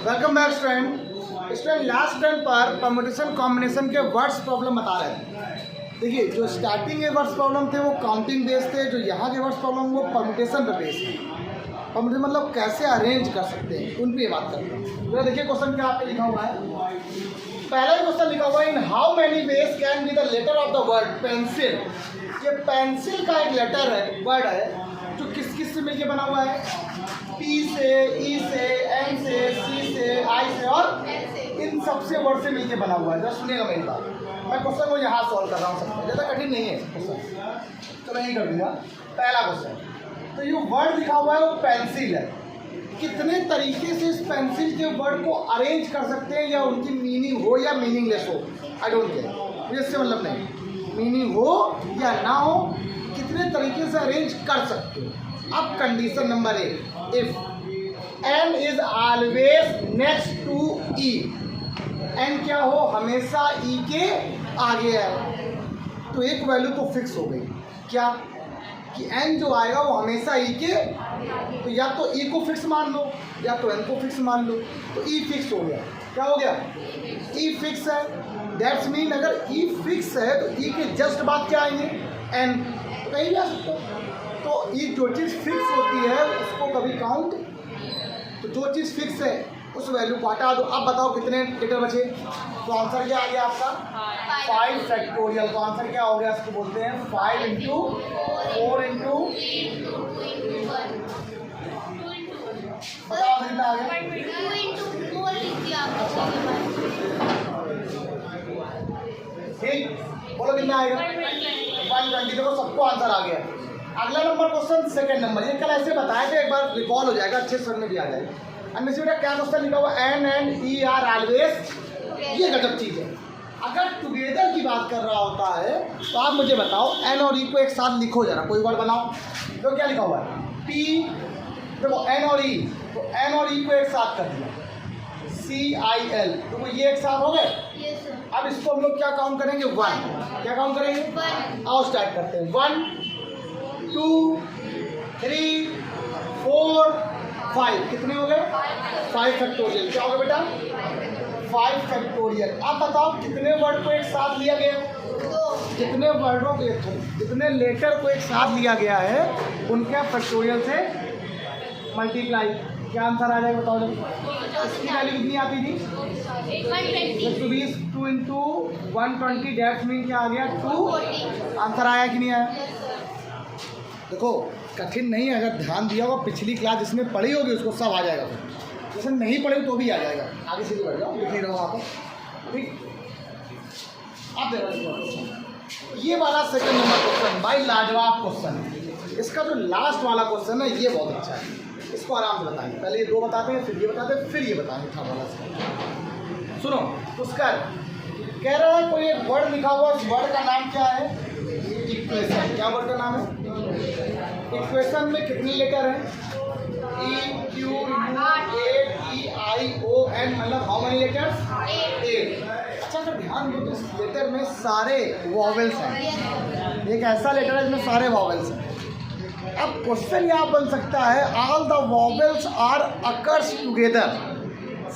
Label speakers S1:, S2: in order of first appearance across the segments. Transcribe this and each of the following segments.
S1: Welcome back student last time पर permutation combination के words problem बता रहे थे। देखिए जो स्टार्टिंग के वर्ड्स प्रॉब्लम थे वो काउंटिंग बेस्ड थे, जो यहाँ के वर्ड्स प्रॉब्लम वो परम्यूटेशन पर बेस्ड है। परम्यूटेशन मतलब कैसे अरेंज कर सकते हैं, उन पर बात करते हैं। तो देखिए क्वेश्चन क्या आपने लिखा हुआ है, पहला ही क्वेश्चन लिखा हुआ है in how many ways can be the letter of the word pencil. ये पेंसिल का एक लेटर है, वर्ड है, जो किस किस से मिलकर बना हुआ है, पी से, ई से, एम से, सी से, आई से और इन सबसे वर्ड से मिलकर बना हुआ है। जरा सुनिएगा मेरी बात, मैं क्वेश्चन को यहाँ सॉल्व कर रहा हूँ, सबसे ज़्यादा कठिन नहीं है क्वेश्चन, तो मैं यही कर दूँगा। पहला क्वेश्चन, तो ये वर्ड लिखा हुआ है वो पेंसिल है, कितने तरीके से इस पेंसिल के वर्ड को अरेंज कर सकते हैं, या उनकी मीनिंग हो या मीनिंगलेस हो, आई डोंट केयर, मुझे इससे मतलब नहीं, मीनिंग हो या ना हो, कितने तरीके से अरेंज कर सकते हो। अब condition number 1, if n is always next to e, n क्या हो, हमेशा e के आगे है, तो एक वैल्यू तो फिक्स हो गई, क्या कि n जो आएगा वो हमेशा e के, तो या तो e को फिक्स मान लो या तो n को फिक्स मान लो, तो e फिक्स हो गया। क्या हो गया, e फिक्स है, दैट्स मीन अगर e फिक्स है तो e के जस्ट बाद क्या आएंगे, n, तो कहीं भी आ सकते हो। तो ये जो चीज़ फिक्स होती है उसको कभी काउंट, तो जो चीज़ फिक्स है उस वैल्यू को हटा दो। अब बताओ कितने लेटर बचे, तो आंसर क्या आ गया आपका 5 फैक्टोरियल। तो आंसर क्या हो गया, इसको बोलते हैं 5 इंटू 4 इंटू, बताओ कितना आ गया, ठीक, बोलो कितना आएगा 120। देखो सबको आंसर आ गया। अगला नंबर क्वेश्चन, सेकंड नंबर, ये कल ऐसे बताया था, एक बार रिकॉल हो जाएगा, अच्छे समझ में भी आ जाएगा। अन्य से बेटा क्या क्वेश्चन लिखा हुआ, N and E are always, ये गजब चीज़ है। अगर टुगेदर की बात कर रहा होता है तो आप मुझे बताओ एन और ई को एक साथ लिखो जरा, कोई वर्ड बनाओ। तो क्या लिखा हुआ है, पी, देखो एन और ई, तो एन और ई को एक साथ कर दिया, CIL, तो वो ये एक साथ हो गए। अब इसको हम लोग क्या काउंट करेंगे, 1, क्या काउंट करेंगे, आओ स्टार्ट करते हैं, 1 2 3 4 5, कितने हो गए, 5 फैक्टोरियल। क्या होगा बेटा 5 फैक्टोरियल। अब बताओ कितने वर्ड को एक साथ लिया गया, जितने वर्डों को, जितने लेटर को एक साथ लिया गया है उनके फैक्टोरियल से मल्टीप्लाई, क्या आंसर आ जाएगा बताओ। इसकी वैल्यू कितनी आती थी, 120, 2 इंटू 120, डेट्स मीन क्या आ गया 2, आंसर आया कि नहीं आया। देखो कठिन नहीं है, अगर ध्यान दिया होगा पिछली क्लास जिसने पढ़ी होगी उसको सब आ जाएगा, फिर जिसने नहीं पढ़ी तो भी आ जाएगा। आगे से भी बढ़ जाओ, लिख नहीं रहा वहाँ पर, ठीक। अब देखो ये वाला सेकंड नंबर क्वेश्चन, भाई लाजवाब क्वेश्चन, इसका जो लास्ट वाला क्वेश्चन है ये बहुत अच्छा है, इसको आराम से बताएंगे। पहले ये 2 बताते हैं, फिर ये बताते हैं, फिर ये बताएंगे थर्ड वाला। सुनो, उसका कह रहा है कोई एक वर्ड लिखा हुआ, उस वर्ड का नाम क्या है, इक्वेशन। क्या वर्ड का नाम है, इक्वेशन में कितने लेटर हैं, EQUATEION, मतलब हाउ मेनी लेटर्स, 8। अच्छा अगर ध्यान दो तो इस लेटर में सारे वॉवेल्स हैं, एक ऐसा लेटर है जिसमें सारे वॉवेल्स हैं। अब क्वेश्चन यहाँ बन सकता है, all the vowels are occurs together,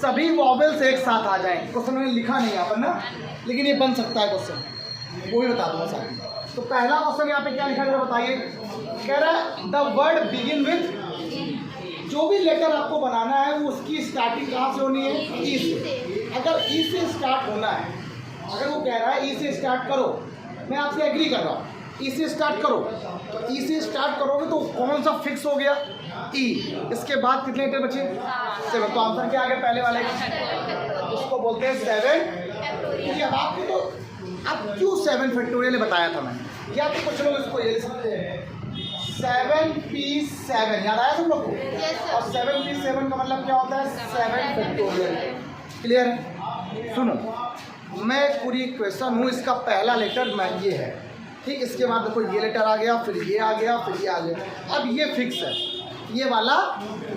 S1: सभी वॉवेल्स एक साथ आ जाएं। क्वेश्चन में लिखा नहीं यहाँ पर ना, लेकिन ये बन सकता है क्वेश्चन, वो भी बता दूंगा साथ में। तो पहला क्वेश्चन यहाँ पे क्या लिखा है बताइए, कह रहा है द वर्ड बिगिन विथ, जो भी लेटर आपको बनाना है वो उसकी स्टार्टिंग कहाँ से होनी है, ई से। अगर ई से स्टार्ट होना है, अगर वो कह रहा है ई से स्टार्ट करो, मैं आपसे एग्री कर रहा हूँ, ई से स्टार्ट करो, तो ई से स्टार्ट करोगे तो कौन सा फिक्स हो गया, ई। इसके बाद कितने लेटर बचे, 7, तो आंसर क्या आ गया पहले वाले का, उसको बोलते हैं 7। अब आपको तो अब क्यों 7 फैक्टोरियल बताया था मैंने, या तो कुछ लोग इसको ये लिख सकते हैं 7P7, याद आया तुम लोग को, और 7P7 का मतलब क्या होता है, 7 फैक्टोरियल। क्लियर है, सुनो मैं पूरी इक्वेशन हूँ, इसका पहला लेटर मैं ये है, ठीक, इसके बाद देखो ये लेटर आ गया, फिर ये आ गया, फिर ये आ गया। अब ये फिक्स है, ये वाला,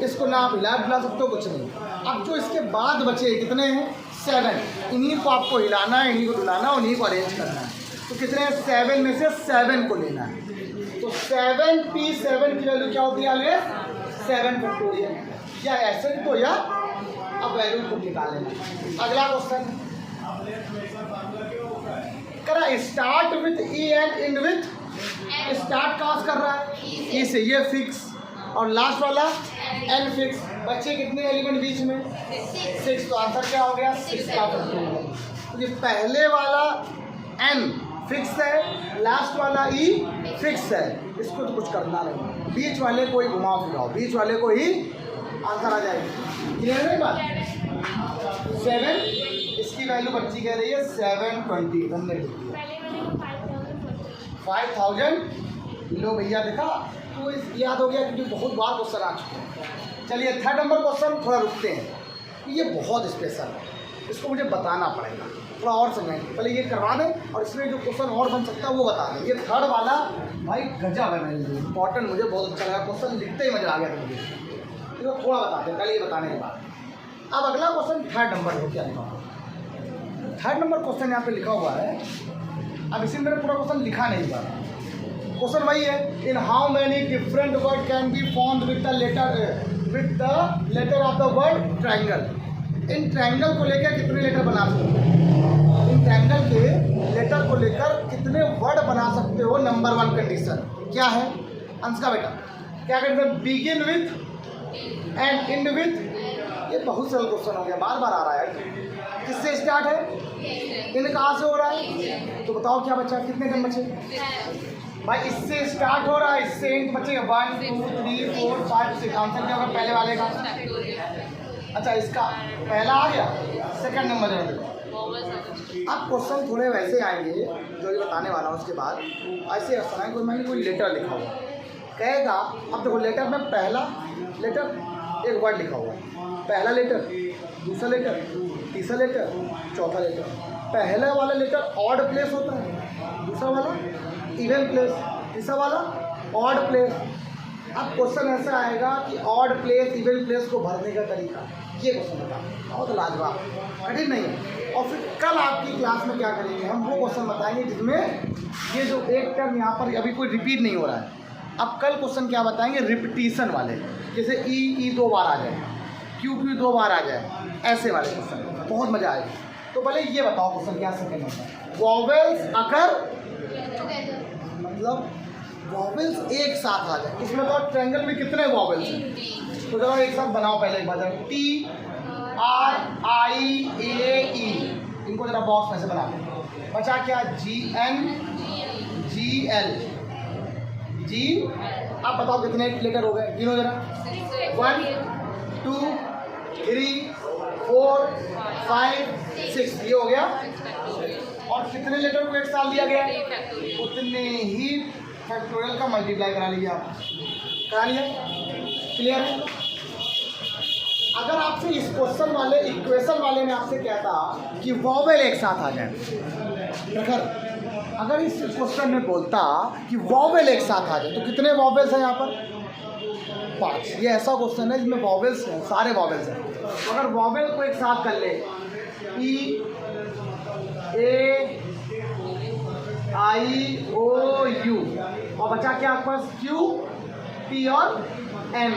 S1: इसको ना आप हिला सकते हो, कुछ नहीं। अब जो इसके बाद बचे कितने हैं, 7, इन्हीं को आपको हिलाना है, इन्हीं को डुलाना है, उन्हीं को अरेंज करना है। तो कितने हैं, 7 में से 7 को लेना है। तो 7P7 की वैल्यू क्या होती है, 7 फैक्टोरियल, या ऐसे तो या अब वैल्यू खुद निकाल लेना। अगला क्वेश्चन करा start with E and and with, start कहाँ से कर रहा है ई से, ये फिक्स, और लास्ट वाला एन फिक्स। बच्चे कितने एलिमेंट बीच में 6, तो आंसर क्या हो गया 6 का फैक्टोरियल। ये पहले वाला एन फिक्स है, लास्ट वाला ई फिक्स है, इसको तो कुछ करना नहीं, बीच वाले को ही घुमाओ फिराओ, बीच वाले को ही आंसर आ जाएगी। क्लियर है बात। 7, इसकी वैल्यू बच्ची कह रही है 720, हमने लिख दिया 5000। लो भैया देखा, तो याद हो गया क्योंकि बहुत बार क्वेश्चन आ चुके हैं। चलिए थर्ड नंबर क्वेश्चन थोड़ा रुकते हैं, ये बहुत स्पेशल है, इसको मुझे बताना पड़ेगा, थोड़ा और समझाएंगे। पहले ये करवा दें और इसमें जो क्वेश्चन और बन सकता है वो बता दें। ये थर्ड वाला भाई गजब है, मेरे लिए इंपॉर्टेंट, मुझे बहुत अच्छा लगा, क्वेश्चन लिखते ही मजा आ गया था मुझे। तो थोड़ा बता दें पहले ये बताने के बाद। अब अगला क्वेश्चन थर्ड नंबर हो, क्या लिखा, थर्ड नंबर क्वेश्चन यहाँ पे लिखा हुआ है। अब इसी मैंने पूरा क्वेश्चन लिखा नहीं हुआ, क्वेश्चन वही है, in how many different word can be formed with the letter of the word triangle. इन ट्रायंगल को लेकर कितने लेटर बना सकते हो, इन ट्रायंगल के लेटर को लेकर कितने वर्ड बना सकते हो। नंबर 1 कंडीशन क्या है अंश का बेटा, क्या कहते हैं, begin with and and with. ये बहुत सरल क्वेश्चन हो गया, बार बार आ रहा है। किससे स्टार्ट है, इन कहाँ से हो रहा है, तो बताओ क्या बच्चा, कितने टर्म बचे भाई, इससे स्टार्ट हो रहा है, इससे एंड बचेगा 1 2 3 4 5 6। आंसर क्या होगा पहले वाले का, अच्छा इसका पहला आ गया, सेकंड नंबर है। अब क्वेश्चन थोड़े वैसे आएंगे जो ये बताने वाला हूँ, उसके बाद ऐसे आएंगे। कोई मैंने कोई लेटर लिखा हुआ कहेगा, अब देखो लेटर में पहला लेटर एक वर्ड लिखा हुआ, पहला लेटर, दूसरा लेटर, तीसरा लेटर, चौथा लेटर। पहला वाला लेटर ऑड प्लेस होता है, दूसरा वाला इवन प्लेस, तीसरा वाला ऑड प्लेस। अब क्वेश्चन ऐसा आएगा कि ऑड प्लेस इवन प्लेस को भरने का तरीका, ये क्वेश्चन बता, बहुत लाजवाब, कठिन नहीं है। और फिर कल आपकी क्लास में क्या करेंगे, हम वो क्वेश्चन बताएंगे जिसमें ये जो एक टर्म यहाँ पर अभी कोई रिपीट नहीं हो रहा है। अब कल क्वेश्चन क्या बताएंगे, रिपीटिशन वाले, जैसे ई 2 बार आ जाए, क्यू 2 बार आ जाए, ऐसे वाले क्वेश्चन, बहुत मजा आएगा। तो पहले ये बताओ क्वेश्चन क्या सेकंड नंबर, वॉवेल्स अकर, मतलब वॉवेल्स एक साथ आ जाए। इसमें तो ट्रायंगल में कितने वॉवेल्स हैं, तो जरा एक साथ बनाओ पहले एक बार, टी आर आई ए ई, इनको जरा बॉक्स में से बना दो। बचा क्या, G N G L G. आप बताओ कितने लेटर हो गए, गिनो जरा, 1 2 3 4 5 6, ये हो गया। और कितने लेटर को एक साथ दिया गया, उतने ही फैक्टोरियल का मल्टीप्लाई करा लिया, क्लियर है। अगर आपसे इस क्वेश्चन वाले इक्वेशन वाले में आपसे कहता कि वॉवेल एक साथ आ जाए, अगर इस क्वेश्चन में बोलता कि वॉवेल एक साथ आ जाए, तो कितने वॉवेल्स हैं यहाँ पर, 5। ये ऐसा क्वेश्चन है जिसमें वॉवेल्स हैं, सारे वॉवेल्स हैं। तो अगर वॉवेल को एक साथ कर ले, ई ए आई ओ यू, और बचा क्या आपके पास, क्यू पी और एम,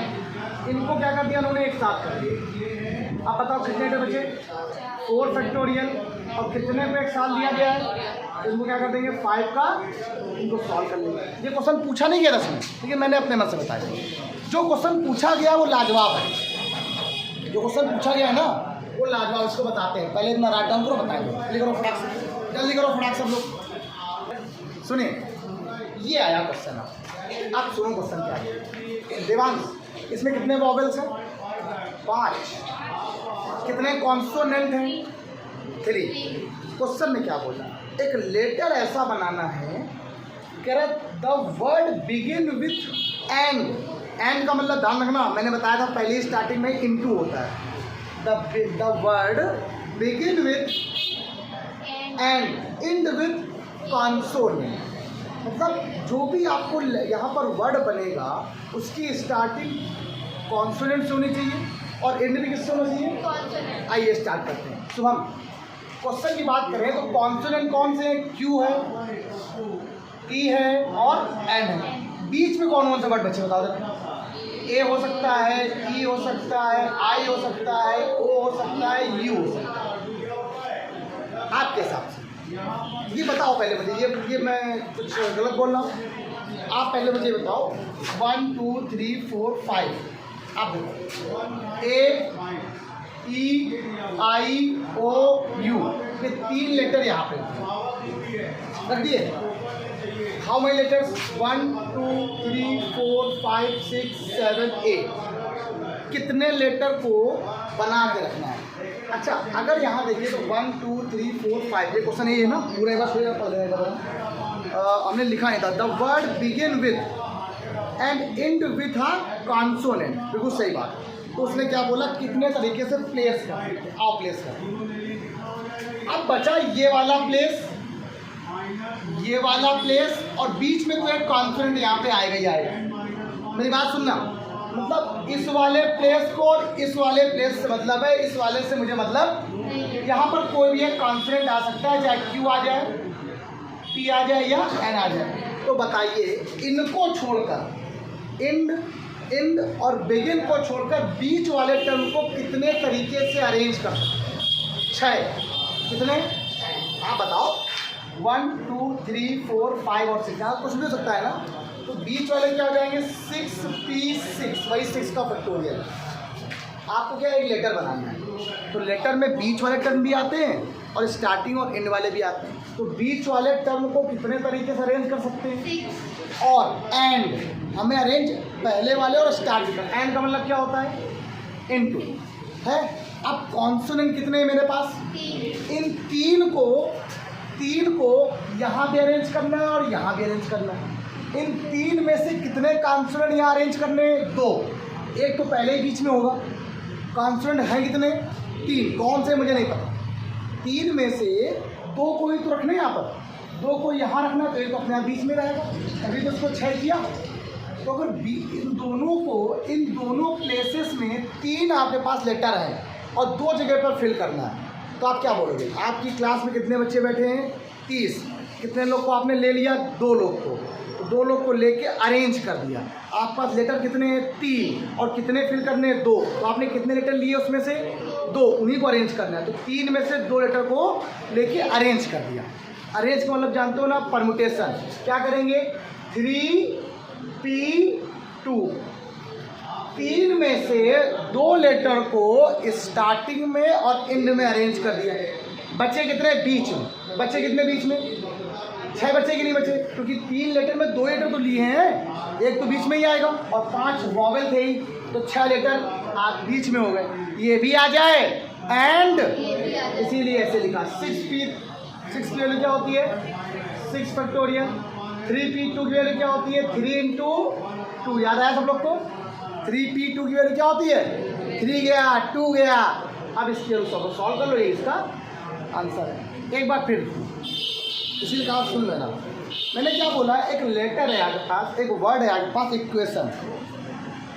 S1: इनको क्या कर दिया उन्होंने, एक साथ कर दिया। अब बताओ कितने थे बचे, 4 फैक्टोरियल, और कितने को एक साथ दिया गया है, इनको क्या कर देंगे 5 का, इनको सॉल्व कर लेंगे। ये क्वेश्चन पूछा नहीं गया था इसमें, ठीक है, मैंने अपने मन से बताया। जो क्वेश्चन पूछा गया वो लाजवाब है, जो क्वेश्चन पूछा गया है ना वो लाजवाब, इसको बताते हैं। पहले इतना राइट डाउन करो, बताएंगे, जल्दी करो फटाक से, जल्दी करो फटाक सब लोग। सुनिए, ये आया क्वेश्चन, आप सुनो क्वेश्चन क्या है। देवांश, इसमें कितने वॉवेल्स हैं, 5। कितने कॉन्सोनेंट हैं, 3। क्वेश्चन में क्या बोला, एक लेटर ऐसा बनाना है, कह रहा the word begin with and. And का मतलब ध्यान रखना, मैंने बताया था पहली स्टार्टिंग में इनटू होता है। The word begin with and and with consonant, मतलब जो भी आपको यहाँ पर वर्ड बनेगा उसकी स्टार्टिंग कॉन्सोनेंट से होनी चाहिए और एंड भी किससे होना चाहिए। आइए स्टार्ट करते हैं। शुभम, क्वेश्चन की बात करें तो कॉन्सोनेंट कौन से हैं, क्यू है, टी है और एन है। बीच में कौन कौन से वर्ड बचे बताओ जरा। ए हो सकता है, ई हो सकता है, आई हो सकता है, ओ हो हो सकता है, यू हो सकता है, आपके हिसाब से। ये बताओ पहले मुझे, ये मैं कुछ गलत बोल रहा हूँ? आप पहले मुझे बताओ 1 2 3 4 5, आप देखो ए ई आई ओ यू, ये 3 लेटर यहाँ पे रख दिए। How many letters? 1 2 3 4 5 6 7 8। कितने लेटर को बना के रखना है? अच्छा, अगर यहाँ देखिए तो 1 2 3 4 5, ये क्वेश्चन ये है ना, पूरा एक बार हमने लिखा नहीं था। The word begin with and and with a consonant, बिल्कुल सही बात। तो उसने क्या बोला, कितने तरीके से प्लेस कर, आओ प्लेस कर। अब बचा ये वाला प्लेस, ये वाला प्लेस, और बीच में कोई एक कॉन्सोनेंट यहाँ पे आएगा ही आएगा। मेरी बात सुनना, मतलब इस वाले प्लेस को और इस वाले प्लेस से मतलब है, इस वाले से मुझे मतलब, यहाँ पर कोई भी एक कॉन्सोनेंट आ सकता है, चाहे क्यू आ जाए, पी आ जाए या एन आ जाए। तो बताइए इनको छोड़कर, इंड और बिगिन को छोड़कर बीच वाले टर्म को कितने तरीके से अरेंज कर सकते हैं? 6। कितने आप बताओ? 1 2 3 4 5 और 6, यहाँ कुछ भी हो सकता है ना। तो बीच वाले क्या हो जाएंगे? 6p6, वही 6 का फैक्टोरियल। आपको क्या एक लेटर बनाना है, तो लेटर में बीच वाले टर्म भी आते हैं और स्टार्टिंग और एंड वाले भी आते हैं। तो बीच वाले टर्म को कितने तरीके से अरेंज कर सकते हैं? और एंड हमें अरेंज पहले वाले और स्टार्ट में। एंड का मतलब क्या होता है? इनटू है। अब कॉन्सोनेंट कितने हैं मेरे पास? इन तीन को यहाँ भी अरेंज करना है और यहाँ भी अरेंज करना है। इन 3 में से कितने कॉन्सोनेंट यहाँ अरेंज करने? 2। एक तो पहले ही बीच में होगा। कॉन्सोनेंट है कितने? 3। कौन से मुझे नहीं पता। 3 में से 2 को ही तो रखना है यहाँ पर, 2 को यहाँ रखना, तो एक तो अपने आप बीच में रहेगा। अभी तो उसको 6 किया, तो अगर इन दोनों प्लेसेस में 3 आपके पास लेटर है और 2 जगह पर फिल करना है, तो आप क्या बोलोगे? आपकी क्लास में कितने बच्चे बैठे हैं? 30। कितने लोग को आपने ले लिया? 2 लोग को। तो 2 लोग को लेके अरेंज कर दिया। आपके पास लेटर कितने हैं? 3। और कितने फिल करने हैं? 2। तो आपने कितने लेटर लिए उसमें से? 2, उन्हीं को अरेंज करना है। तो 3 में से 2 लेटर को लेके अरेंज कर दिया। अरेंज का मतलब जानते हो ना, परमुटेशन। क्या करेंगे? 3p2। 3 में से 2 लेटर को स्टार्टिंग में और एंड में अरेंज कर दिया। बच्चे कितने? बीच में। बच्चे कितने बीच में? 6 बच्चे के नहीं बचे, क्योंकि 3 लेटर में 2 लेटर तो लिए हैं, एक तो बीच में ही आएगा, और 5 वॉवेल थे ही, तो 6 लेटर बीच में हो गए। ये भी आ जाए एंड, इसीलिए ऐसे लिखा। 6p वैल्यू क्या होती है? 6 फैक्टोरियल। 3p2 की वैल्यू क्या होती है? 3 × 2। याद आया सब लोग को? 3p2 की वैल्यू क्या होती है? 3 गया, 2 गया। अब इसके अनुसार को सॉल्व कर लो, ये इसका आंसर है। एक बार फिर इसीलिए कहा सुन लेना। मैंने क्या बोला? एक लेटर है आपके पास, एक वर्ड है आपके पास, इक्वेशन।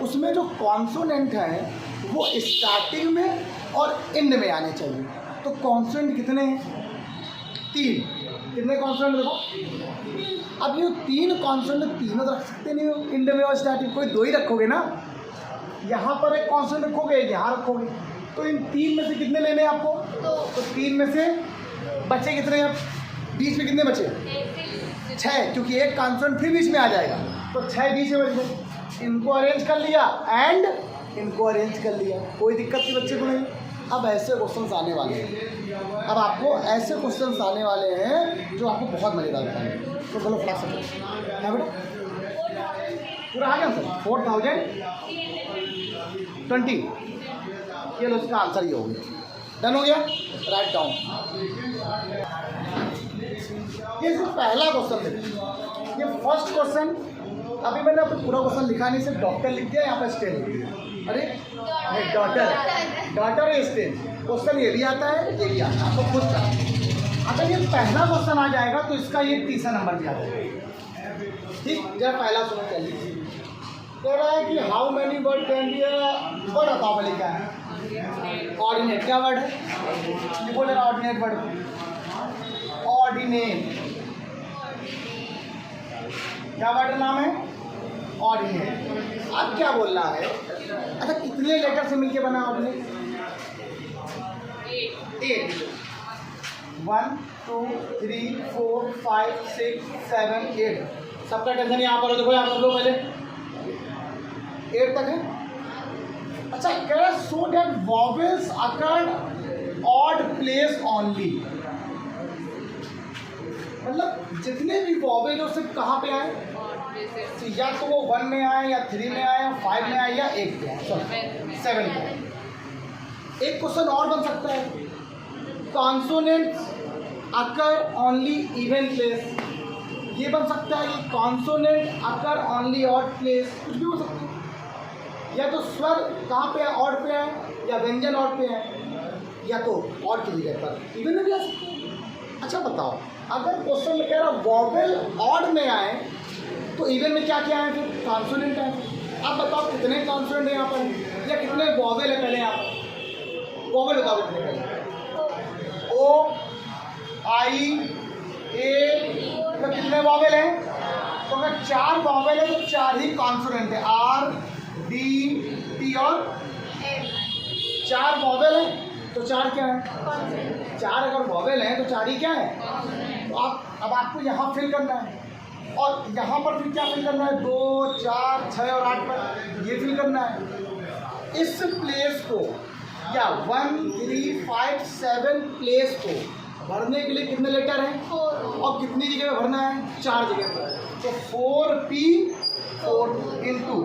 S1: उसमें जो कॉन्सोनेंट है वो स्टार्टिंग में और एंड में आने चाहिए। तो कॉन्सोनेंट कितने हैं? 3। कितने कॉन्सोनेंट देखो? अब ये 3 कॉन्सोनेंट तीनों तो रख सकते नहीं हो, एंड में और स्टार्टिंग, कोई 2 ही रखोगे ना। यहाँ पर एक कॉन्सोनेंट रखोगे, यहाँ रखोगे, तो इन 3 में से कितने लेने हैं आपको? तो 3 में से बच्चे कितने हैं? बीच में कितने बचे? 6, क्योंकि एक कॉन्सोनेंट फिर बीच में आ जाएगा, तो 6 बीच में बच गए। इनको अरेंज कर लिया एंड इनको अरेंज कर लिया, कोई दिक्कत नहीं बच्चे को नहीं। अब ऐसे क्वेश्चंस आने वाले हैं, अब आपको ऐसे क्वेश्चंस आने वाले हैं जो आपको बहुत मज़ेदार बताएंगे। तो चलो फ्लैश है बेटा, पूरा आ गया सर। 4020, ये लो, इसका आंसर ये हो गया। डन हो गया? Write down. ये सिर्फ पहला क्वेश्चन है, ये फर्स्ट क्वेश्चन। अभी मैंने आपको पूरा क्वेश्चन लिखा नहीं, सिर्फ डॉक्टर लिख दिया, यहाँ पर स्टेन लिख दिया। अरे डॉटर है स्टेन। क्वेश्चन ये भी आता है, ये भी आता है, आपको खुद का। अगर ये पहला क्वेश्चन आ जाएगा तो इसका ये तीसरा नंबर भी आ जाएगा। ठीक, जब पहला सुनो चलिए। कह रहा है कि how many word can B word, बताओ पहले क्या है? ऑर्डिनेट। क्या वर्ड है? ये बोल रहा ऑर्डिनेट वर्ड। ऑर्डिनेट क्या वर्ड नाम है? ऑर्डिनेट। अब क्या बोल रहा है? अच्छा, कितने लेटर से मिलके बना ऑर्डिनेट? 8, 1 2 3 4 5 6 7 8, सबका टेंशन यहाँ पर हो। देखो यहाँ पर लो पहले 8 तक है। अच्छा कह रहा है so that vowels occurred odd place only, मतलब जितने भी वॉवेल हो सिर्फ कहाँ पे आए, या तो वो 1 में आए या 3 में आए या 5 में आए या 8 में आए, सॉरी 7 में आए। एक क्वेश्चन और बन सकता है, कॉन्सोनेंट्स अकर ओनली इवन प्लेस, ये बन सकता है कि कॉन्सोनेंट अकर ओनली ऑड प्लेस, कुछ भी हो सकता है। या तो स्वर कहाँ पे है, ऑड पे है, या व्यंजन ऑड पे है, या तो ऑड की जगह पर इवन में भी आ सकता है। अच्छा बताओ, अगर क्वेश्चन में कह रहा वॉवेल ऑड में आए तो इवन में क्या क्या है, फिर कॉन्सोनेंट है। अब बताओ कितने कॉन्सोनेंट है यहाँ पर, या कितने वॉवेल है पहले यहाँ पर, वॉवेल बताओ कितने पहले, ओ आई ए, तो कितने वॉवेल हैं, तो अगर 4 वॉवेल है तो 4 ही कॉन्सोनेंट है, आर डी टी और 4 वॉवेल है तो 4 क्या है, 4 अगर वॉवेल हैं तो 4 ही क्या है। तो अब आपको यहाँ फिल करना है, और यहाँ पर फिर क्या फिल करना है, 2 4 6 और 8 पर ये फिल करना है। इस प्लेस को या 1 3 5 7 प्लेस को भरने के लिए कितने लेटर हैं, 4, और कितनी जगह पे भरना है, 4 जगह पर। तो 4P4 इंटू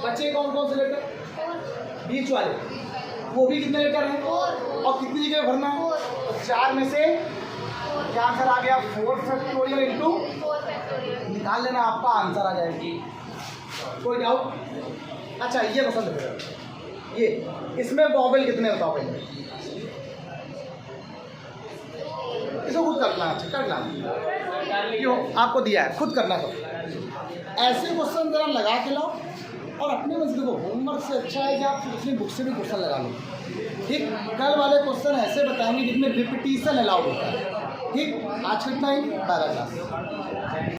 S1: बचे कौन कौन से लेटर, बीच वाले, वो भी कितने लेटर हैं, और कितनी जगह भरना है, तो 4 में से क्या आंसर आ गया, 4 फैक्टोरियल इंटू, निकाल लेना आपका आंसर आ जाएगी। कोई डाउट। अच्छा ये क्वेश्चन देखो, ये इसमें वॉवेल कितने बताओ पहले, इसको खुद करना है। अच्छा कर ला, क्यों आपको दिया है, खुद करना। तो ऐसे क्वेश्चन जरा लगा के लाओ, और अपने मन से देखो, होमवर्क से अच्छा है कि आप अपनी बुक से भी क्वेश्चन लगा लो। ठीक, कल वाले क्वेश्चन ऐसे बताएंगे जिसमें रिपीटिशन अलाउड होता है। ठीक, आज कितना ही 12 क्लास।